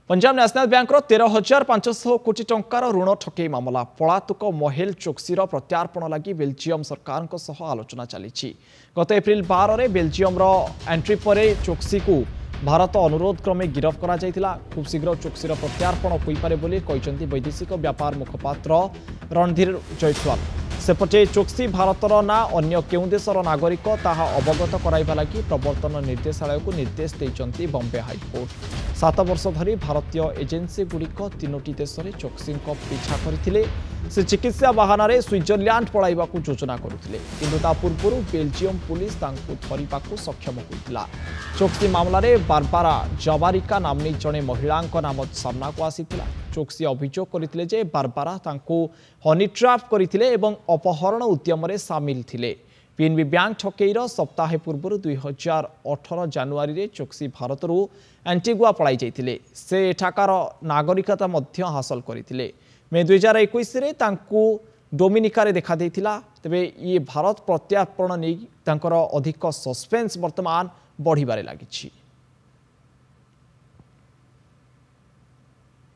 Punjab national bank 13,500 कोटी टंकार ऋण ठकई मामला पलातक मोहेल चोक्सीर प्रत्यार्पण लगी बेल्जियम सरकार आलोचना चली। गत एप्रिल 12 में बेल्जियम एंट्री पर चोक्सी को भारत अनुरोध क्रमे गिरफ्त करा खूब शीघ्र चोक्सीर प्रत्यार्पण हो पारे बोली कहते वैदेशिक व्यापार मुखपात्र रणधीर जयसवाल। सेपटे चोक्सी भारतर ना अन्य केउ देशर नागरिक ताहा अवगत कराइबा लगी प्रवर्तन निर्देशालय को निर्देश देइचंती बॉम्बे हाईकोर्ट। 7 वर्ष धरी भारतीय एजेंसी गुड़िक 3टी देश में चोक्सी पीछा करथिले। से चिकित्सा बहाना स्विट्जरलैंड पलाइबा योजना करुथिले, किंतु ता पूर्व बेल्जियम पुलिस तांकु धरिबाकु सक्षम होइतिला। चोक्सी मामला रे बारबारा जवारिका नामनी जणे महिला नाम सामना को आसीतिला। चोक्सी अभियोग करथिले जे बारबारा तांकु हनी ट्रैप करथिले एवं अपहरण उद्यम रे शामिल थिले। पीएनबी बैंक ठकेईर सप्ताहे पूर्व 2018 जनवरी रे चोक्सी भारतरू एंटीगुआ पलाई जाइतिले। से एठाकार नागरिकता मध्य हासिल करथिले। मे 2021 रे तांकु डोमिनिका रे देखा देइतिला। तबे ये भारत प्रत्यार्पण नै तांकर अधिक सस्पेंस वर्तमान बढ़िबारे लागिछि।